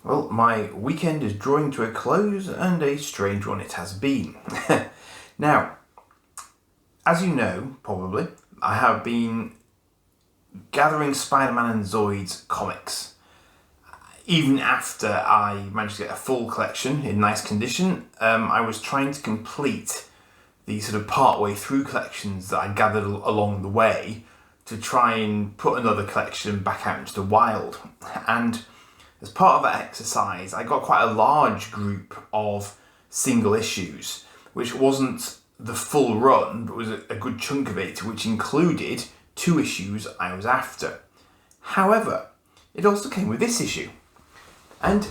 Well, my weekend is drawing to a close, and a strange one it has been. Now, as you know, probably, I have been gathering Spiderman and Zoids comics. Even after I managed to get a full collection in nice condition, I was trying to complete the sort of part-way through collections that I gathered along the way to try and put another collection back out into the wild. And as part of that exercise, I got quite a large group of single issues, which wasn't the full run, but was a good chunk of it, which included 2 issues I was after. However, it also came with this issue. And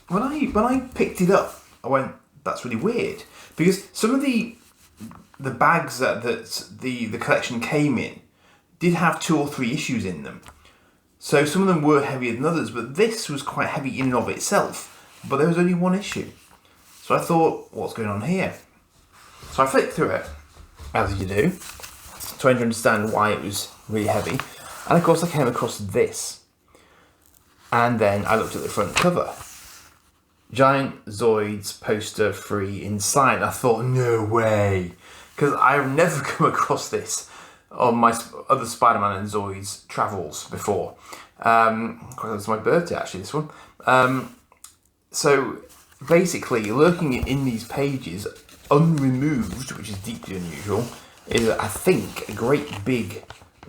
when I picked it up, I went, that's really weird. Because some of the bags that the collection came in did have 2 or 3 issues in them. So some of them were heavier than others, but this was quite heavy in and of itself. But there was only 1 issue. So I thought, what's going on here? So I flicked through it, as you do, trying to understand why it was really heavy. And of course I came across this. And then I looked at the front cover. Giant Zoids poster free inside. I thought, no way. Because I've never come across this on my other Spider-Man and Zoids travels before. It's my birthday actually, this one. So basically, lurking in these pages, unremoved, which is deeply unusual, is I think a great big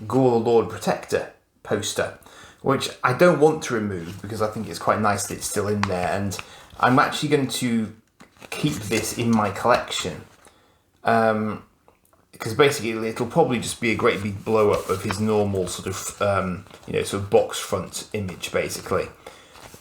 Gore Lord Protector poster, which I don't want to remove because I think it's quite nice that it's still in there, and I'm actually going to keep this in my collection. Because basically it'll probably just be a great big blow up of his normal sort of, sort of box front image, basically.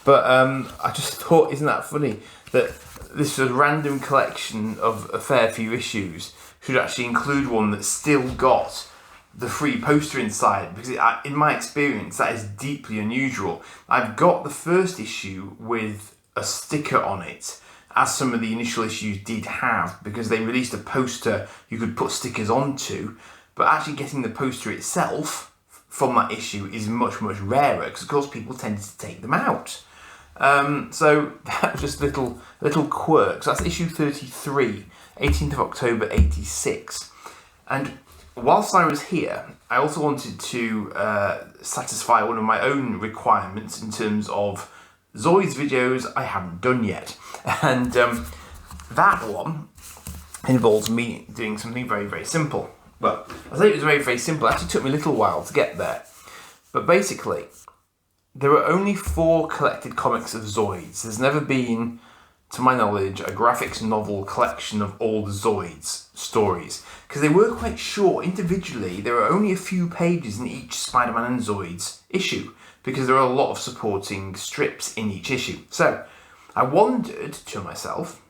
But I just thought, isn't that funny that this sort of random collection of a fair few issues should actually include one that's still got the free poster inside, because in my experience that is deeply unusual. I've got the first issue with a sticker on it, as some of the initial issues did have, because they released a poster you could put stickers onto, but actually getting the poster itself from that issue is much, much rarer, because of course people tended to take them out. So that was just a little quirk. So that's issue 33, 18th of October 86. And whilst I was here, I also wanted to satisfy one of my own requirements in terms of Zoids videos I haven't done yet. And that one involves me doing something very, very simple. Well, I say it was very, very simple. It actually took me a little while to get there. But basically, there are only 4 collected comics of Zoids. There's never been, to my knowledge, a graphics novel collection of all the Zoids stories. Because they were quite short. Individually, there are only a few pages in each Spider-Man and Zoids issue, because there are a lot of supporting strips in each issue. So, I wondered to myself,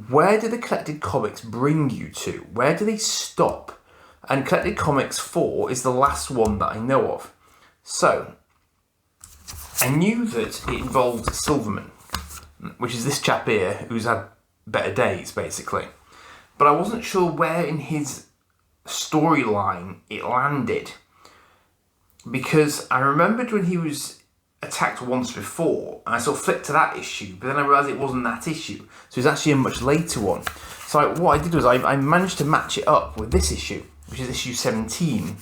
where do the collected comics bring you to? Where do they stop? And Collected Comics 4 is the last one that I know of. So, I knew that it involved Silverman, which is this chap here, who's had better days, basically. But I wasn't sure where in his storyline it landed, because I remembered when he was attacked once before, and I sort of flipped to that issue, but then I realised it wasn't that issue, so it's actually a much later one. So what I did was I managed to match it up with this issue, which is issue 17.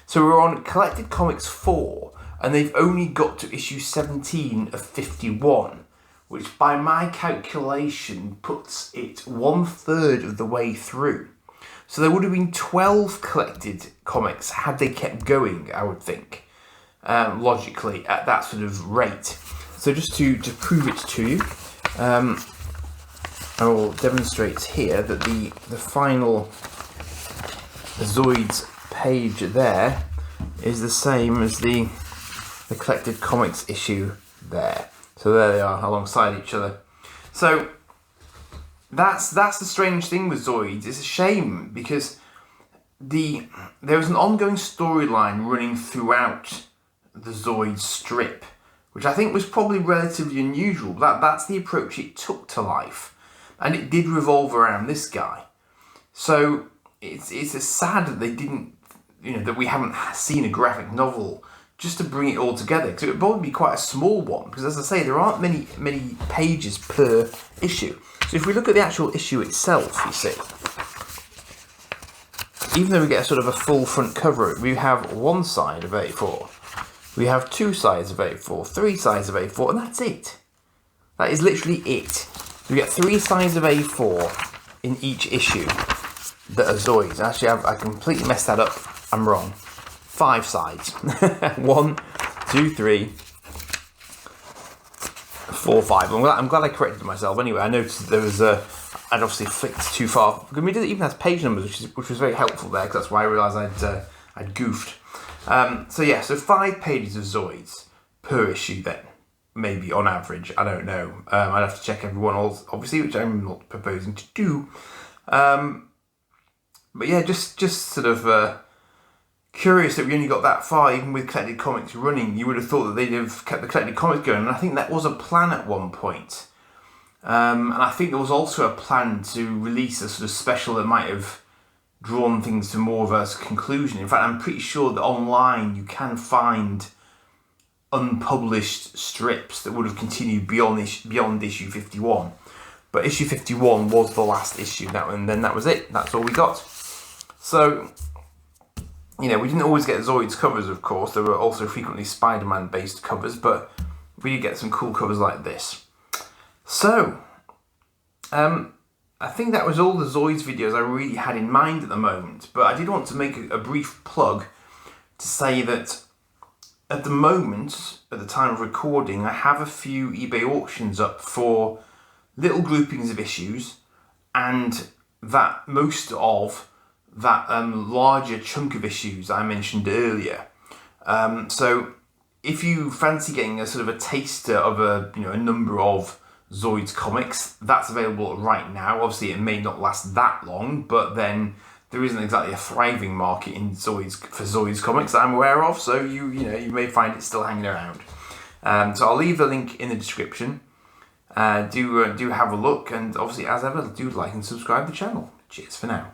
So we're on Collected Comics 4, and they've only got to issue 17 of 51, which by my calculation puts it 1/3 of the way through. So there would have been 12 collected comics had they kept going, I would think, logically, at that sort of rate. So just to prove it to you, I will demonstrate here that the final Zoids page there is the same as the collected comics issue there. So there they are, alongside each other. So that's the strange thing with Zoids. It's a shame, because there was an ongoing storyline running throughout the Zoids strip, which I think was probably relatively unusual. That's the approach it took to life, and it did revolve around this guy. So it's sad that they didn't, that we haven't seen a graphic novel just to bring it all together, because it would probably be quite a small one, because as I say, there aren't many pages per issue. So if we look at the actual issue itself, you see, even though we get a sort of a full front cover, we have one side of A4, we have two sides of A4, three sides of A4, and that's it. That is literally it. We get three sides of A4 in each issue that are Zoids. Actually, I completely messed that up. I'm wrong. 5 sides. 1, 2, 3, 4, 5. I'm glad I corrected myself. Anyway, I noticed there was I'd obviously flicked too far. Because it even has page numbers, which was very helpful there, because that's why I realised I'd goofed. So 5 pages of Zoids per issue then. Maybe on average, I don't know. I'd have to check everyone else, obviously, which I'm not proposing to do. But yeah, just sort of curious that we only got that far, even with Collected Comics running. You would have thought that they'd have kept the Collected Comics going, and I think that was a plan at one point. And I think there was also a plan to release a sort of special that might have drawn things to more of a conclusion. In fact, I'm pretty sure that online you can find unpublished strips that would have continued beyond issue 51. But issue 51 was the last issue, and then that was it. That's all we got. So, we didn't always get Zoids covers, of course. There were also frequently Spiderman based covers, but we did get some cool covers like this. So, I think that was all the Zoids videos I really had in mind at the moment, but I did want to make a brief plug to say that at the moment, at the time of recording, I have a few eBay auctions up for little groupings of issues, and that most of that larger chunk of issues I mentioned earlier. So if you fancy getting a sort of a taster of a number of Zoids comics, that's available right now. Obviously, it may not last that long, but then there isn't exactly a thriving market in Zoids for Zoids comics that I'm aware of, so you may find it still hanging around. So I'll leave the link in the description. Do have a look, and obviously, as ever, do like and subscribe to the channel. Cheers for now.